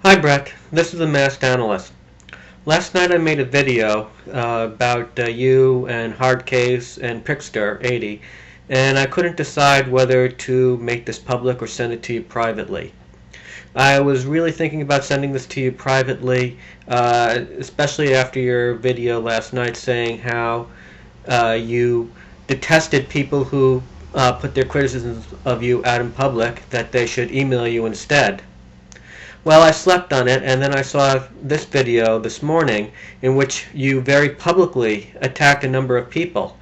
Hi Brett, this is a masked analyst. Last night I made a video about you and Hardcase and Prickster80, and I couldn't decide whether to make this public or send it to you privately. I was really thinking about sending this to you privately, especially after your video last night saying how you detested people who put their criticisms of you out in public, that they should email you instead. Well, I slept on it, and then I saw this video this morning in which you very publicly attacked a number of people.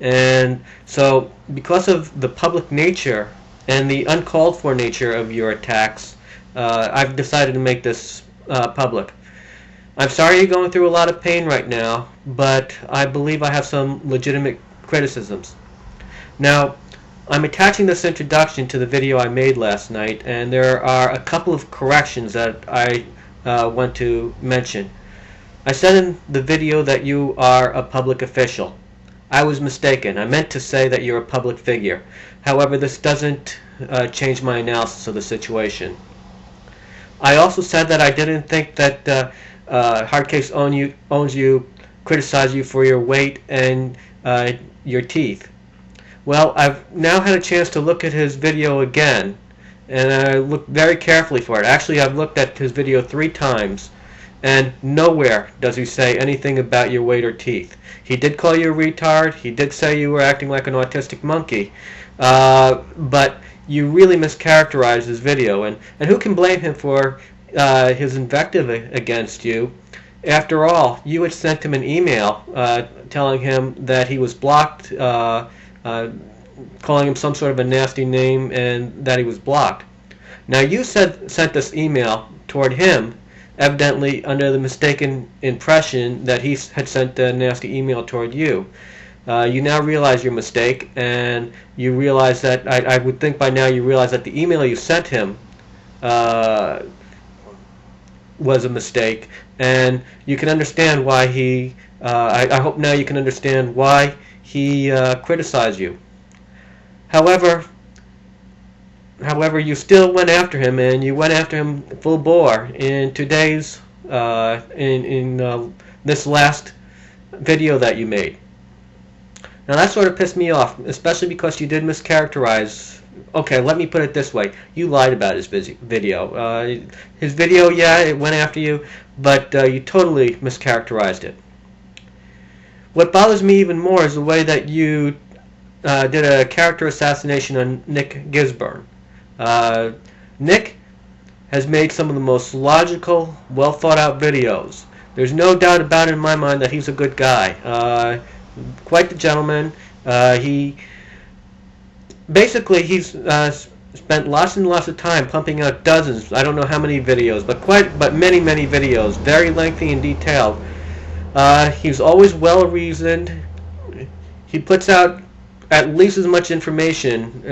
And so, because of the public nature and the uncalled for nature of your attacks, I've decided to make this public. I'm sorry you're going through a lot of pain right now, but I believe I have some legitimate criticisms. Now, I'm attaching this introduction to the video I made last night, and there are a couple of corrections that I want to mention. I said in the video that you are a public official. I was mistaken. I meant to say that you're a public figure. However, this doesn't change my analysis of the situation. I also said that I didn't think that Hardcaseownsyou criticized you for your weight and your teeth. Well, I've now had a chance to look at his video again, and I looked very carefully for it. Actually, I've looked at his video 3 times, and nowhere does he say anything about your weight or teeth. He did call you a retard. He did say you were acting like an autistic monkey, but you really mischaracterized his video, and who can blame him for his invective against you? After all, you had sent him an email telling him that he was blocked, calling him some sort of a nasty name, and that he was blocked. Now you sent this email toward him, evidently under the mistaken impression that he had sent a nasty email toward you. You now realize your mistake, and you realize that, I would think by now you realize that the email you sent him was a mistake, and you can understand why he, I hope now you can understand why he criticized you. However, you still went after him, and you went after him full bore in today's, this last video that you made. Now that sort of pissed me off, especially because you did mischaracterize. Okay, let me put it this way: you lied about his video. His video, yeah, it went after you, but you totally mischaracterized it. What bothers me even more is the way that you did a character assassination on NickGisburne. Nick has made some of the most logical, well thought out videos. There's no doubt about it in my mind that he's a good guy. Quite the gentleman. He's spent lots and lots of time pumping out dozens, I don't know how many videos, but many videos, very lengthy and detailed. He's always well reasoned. He puts out at least as much information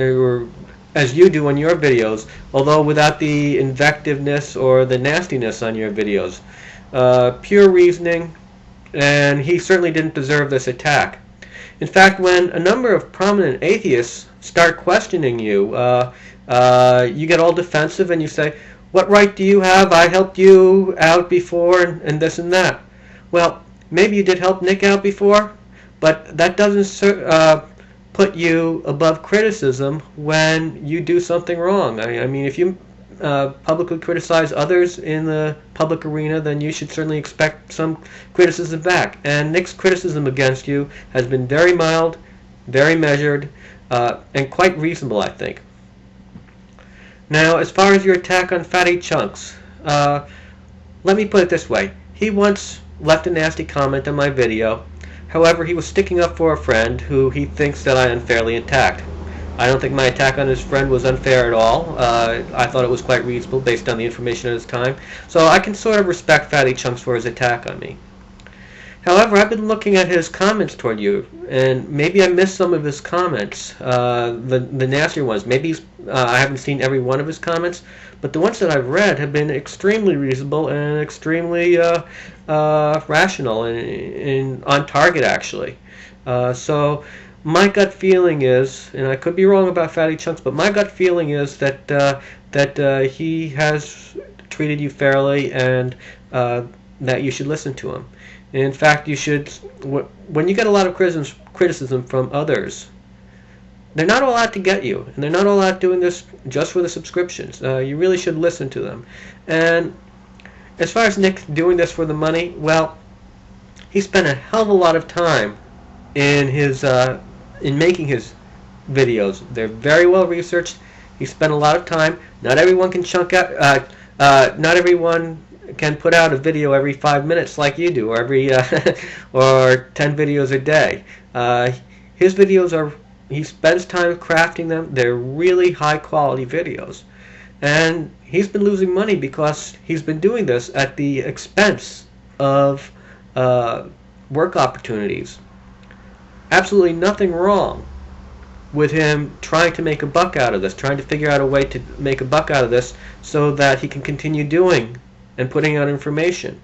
as you do on your videos, although without the invectiveness or the nastiness on your videos. Pure reasoning, and he certainly didn't deserve this attack. In fact, when a number of prominent atheists start questioning you, you get all defensive and you say, "What right do you have? I helped you out before, and this and that." Well, maybe you did help Nick out before, but that doesn't put you above criticism when you do something wrong. I mean, if you publicly criticize others in the public arena, then you should certainly expect some criticism back. And Nick's criticism against you has been very mild, very measured, and quite reasonable, I think. Now, as far as your attack on Fatty Chunks, let me put it this way. He once left a nasty comment on my video. However, he was sticking up for a friend who he thinks that I unfairly attacked. I don't think my attack on his friend was unfair at all. I thought it was quite reasonable based on the information at his time. So I can sort of respect Fatty Chunks for his attack on me. However, I've been looking at his comments toward you, and maybe I missed some of his comments, the nastier ones. Maybe I haven't seen every one of his comments, but the ones that I've read have been extremely reasonable and extremely rational and on target, actually. So my gut feeling is, and I could be wrong about Fatty Chunks, but my gut feeling is that he has treated you fairly, and that you should listen to him. In fact, you should. When you get a lot of criticism from others, they're not all out to get you, and they're not all out doing this just for the subscriptions. You really should listen to them. And as far as Nick doing this for the money, well, he spent a hell of a lot of time in making his videos. They're very well researched. He spent a lot of time. Not everyone can not everyone can put out a video every 5 minutes like you do, or every or 10 videos a day. His videos he spends time crafting them. They're really high quality videos, and he's been losing money because he's been doing this at the expense of work opportunities. Absolutely nothing wrong with him trying to make a buck out of this, trying to figure out a way to make a buck out of this so that he can continue doing and putting out information.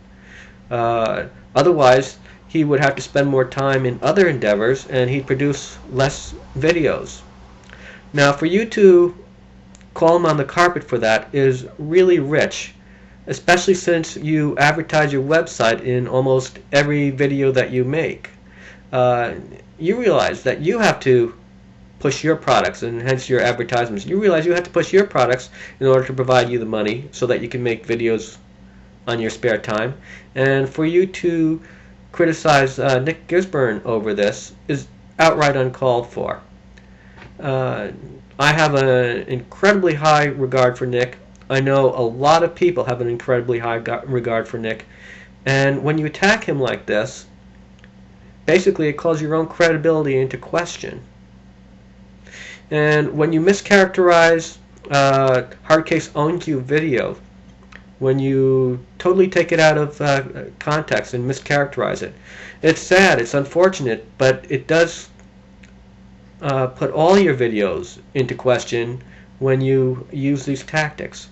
Otherwise, he would have to spend more time in other endeavors, and he'd produce less videos. Now, for you to call him on the carpet for that is really rich, especially since you advertise your website in almost every video that you make. You realize that you have to push your products, and hence your advertisements. You realize you have to push your products in order to provide you the money so that you can make videos on your spare time. And for you to criticize NickGisburne over this is outright uncalled for. I have an incredibly high regard for Nick. I know a lot of people have an incredibly high regard for Nick. And when you attack him like this, basically it calls your own credibility into question. And when you mischaracterize Hardcaseownsyou video, when you totally take it out of context and mischaracterize it, it's sad, it's unfortunate, but it does put all your videos into question when you use these tactics.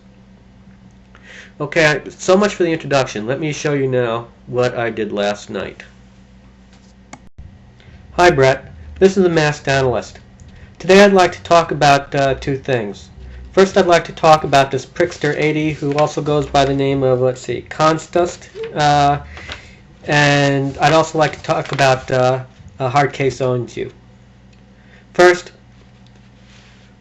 Okay, so much for the introduction. Let me show you now what I did last night. Hi Brett, this is the Masked Analyst. Today I'd like to talk about two things. First, I'd like to talk about this Prickster80, who also goes by the name of, Constructive, and I'd also like to talk about Hardcaseownsyou. First,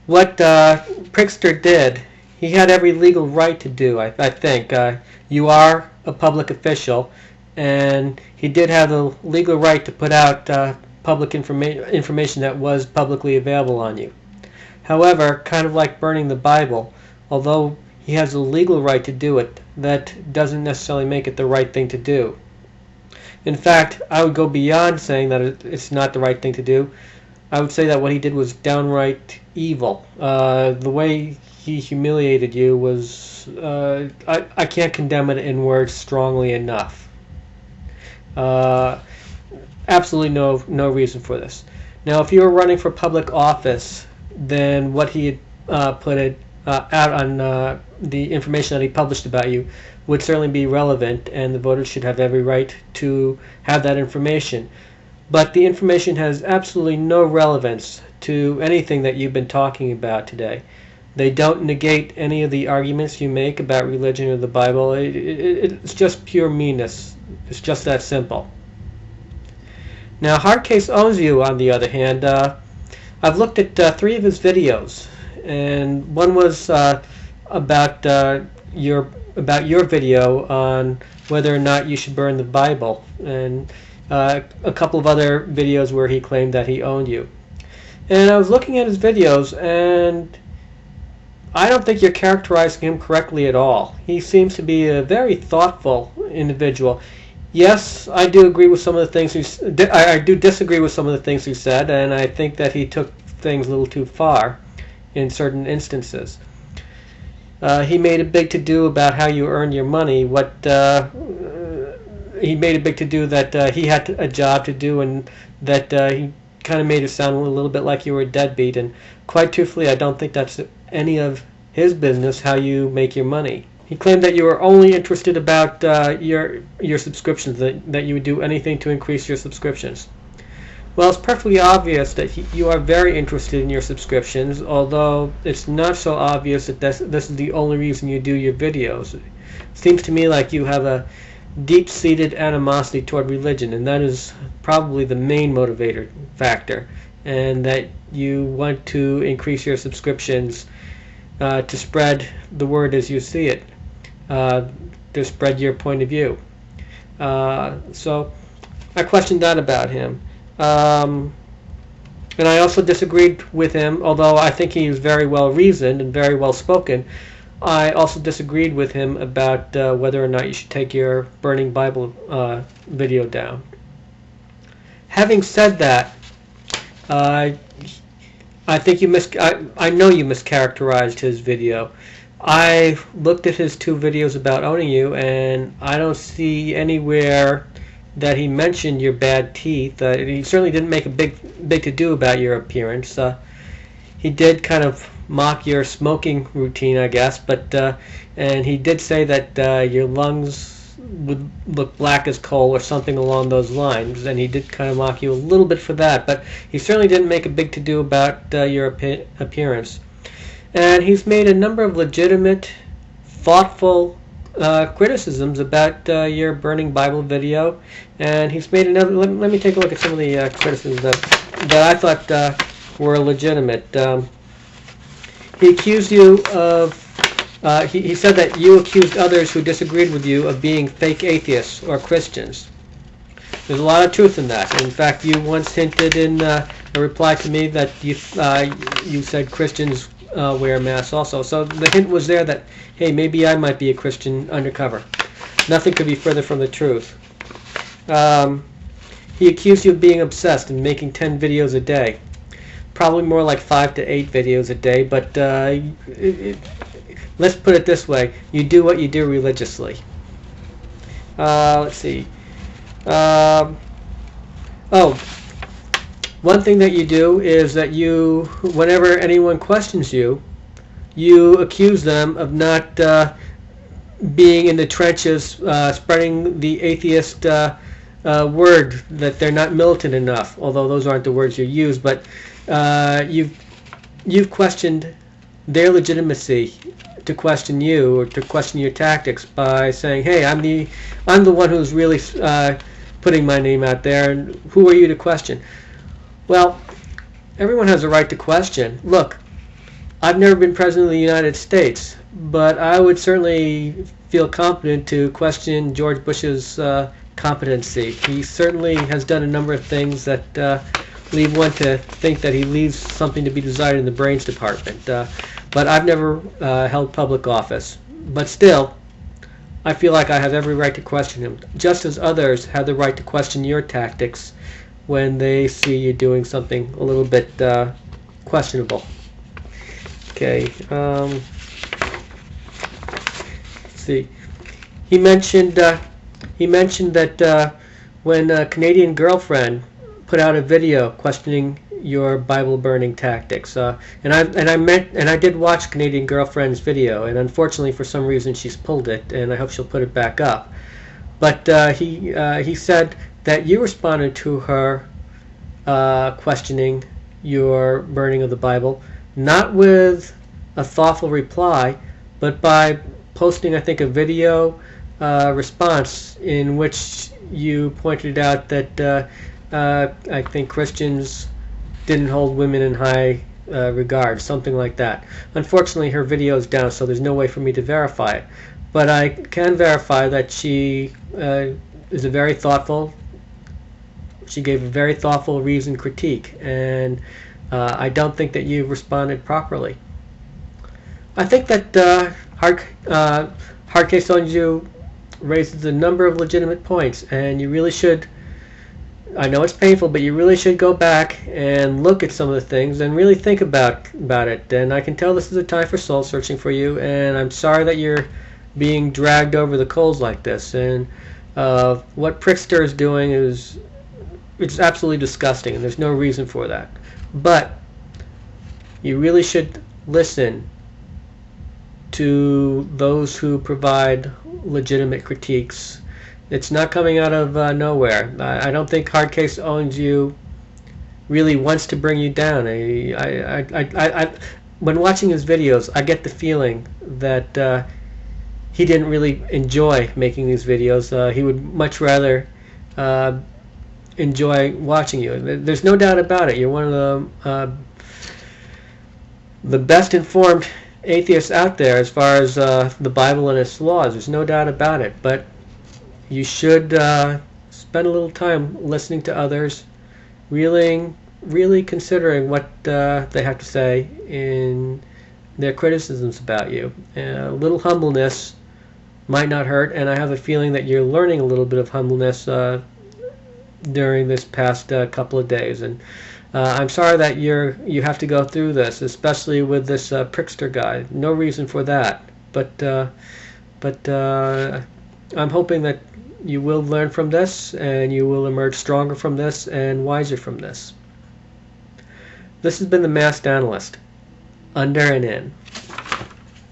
what Prickster did, he had every legal right to do, I think. You are a public official, and he did have the legal right to put out public information that was publicly available on you. However, kind of like burning the Bible, although he has the legal right to do it, that doesn't necessarily make it the right thing to do. In fact, I would go beyond saying that it's not the right thing to do. I would say that what he did was downright evil. The way he humiliated you was... I can't condemn it in words strongly enough. Absolutely no reason for this. Now, if you were running for public office, then what he had put out on the information that he published about you would certainly be relevant, and the voters should have every right to have that information. But the information has absolutely no relevance to anything that you've been talking about today. They don't negate any of the arguments you make about religion or the Bible. It's just pure meanness. It's just that simple. Now, Hardcaseownsyou, on the other hand, I've looked at 3 of his videos, and one was about your video on whether or not you should burn the Bible, and a couple of other videos where he claimed that he owned you. And I was looking at his videos, and I don't think you're characterizing him correctly at all. He seems to be a very thoughtful individual. Yes, I do agree with some of the things I do disagree with some of the things he said, and I think that he took things a little too far in certain instances. He made a big to-do about how you earn your money. He made a big to-do that he had a job to do, and that he kind of made it sound a little bit like you were a deadbeat. And quite truthfully, I don't think that's any of his business how you make your money. He claimed that you were only interested about your subscriptions, that you would do anything to increase your subscriptions. Well, it's perfectly obvious that you are very interested in your subscriptions, although it's not so obvious that this is the only reason you do your videos. It seems to me like you have a deep-seated animosity toward religion, and that is probably the main motivator factor, and that you want to increase your subscriptions to spread the word as you see it, to spread your point of view. So I questioned that about him. And I also disagreed with him, although I think he was very well reasoned and very well spoken. I also disagreed with him about whether or not you should take your Burning Bible video down. Having said that, I think I know you mischaracterized his video. I looked at his 2 videos about owning you, and I don't see anywhere that he mentioned your bad teeth. He certainly didn't make a big to-do about your appearance. He did kind of mock your smoking routine, I guess, but and he did say that your lungs would look black as coal or something along those lines, and he did kind of mock you a little bit for that, but he certainly didn't make a big to-do about your appearance. And he's made a number of legitimate, thoughtful criticisms about your Burning Bible video, and he's made another. Let me take a look at some of the criticisms that I thought were legitimate. He accused you of. He said that you accused others who disagreed with you of being fake atheists or Christians. There's a lot of truth in that. In fact, you once hinted in a reply to me that you said Christians wear masks also. So the hint was there that, hey, maybe I might be a Christian undercover. Nothing could be further from the truth. He accused you of being obsessed and making 10 videos a day. Probably more like 5 to 8 videos a day, but let's put it this way. You do what you do religiously. Let's see. One thing that you do is that you, whenever anyone questions you, you accuse them of not being in the trenches, spreading the atheist word, that they're not militant enough, although those aren't the words you use, but you've questioned their legitimacy to question you or to question your tactics by saying, hey, I'm the one who's really putting my name out there, and who are you to question? Well, everyone has a right to question. Look, I've never been president of the United States, but I would certainly feel competent to question George Bush's competency. He certainly has done a number of things that leave one to think that he leaves something to be desired in the brains department. But I've never held public office. But still, I feel like I have every right to question him, just as others have the right to question your tactics when they see you doing something a little bit questionable. Okay. Let's see. He mentioned that when a Canadian girlfriend put out a video questioning your Bible burning tactics, and I did watch Canadian Girlfriend's video, and unfortunately for some reason she's pulled it, and I hope she'll put it back up. But he said that you responded to her questioning your burning of the Bible, not with a thoughtful reply, but by posting, I think, a video response in which you pointed out that I think Christians didn't hold women in high regard, something like that. Unfortunately, her video is down, so there's no way for me to verify it. But I can verify that she is a very thoughtful. She gave a very thoughtful, reasoned critique, and I don't think that you responded properly. I think that Hardcaseownsyou raises a number of legitimate points, and you really should. I know it's painful, but you really should go back and look at some of the things and really think about it. And I can tell this is a time for soul searching for you, and I'm sorry that you're being dragged over the coals like this. And what Prickster is doing it's absolutely disgusting, and there's no reason for that. But you really should listen to those who provide legitimate critiques. It's not coming out of nowhere. I don't think Hardcaseownsyou really wants to bring you down. When watching his videos, I get the feeling that he didn't really enjoy making these videos. He would much rather enjoy watching you. There's no doubt about it. You're one of the best informed atheists out there as far as the Bible and its laws. There's no doubt about it. But you should spend a little time listening to others, really considering what they have to say in their criticisms about you. A little humbleness might not hurt, and I have a feeling that you're learning a little bit of humbleness during this past couple of days. And I'm sorry that you have to go through this, especially with this Prickster guy. No reason for that, but I'm hoping that you will learn from this, and you will emerge stronger from this and wiser from this. This has been the Masked Analyst, under and in.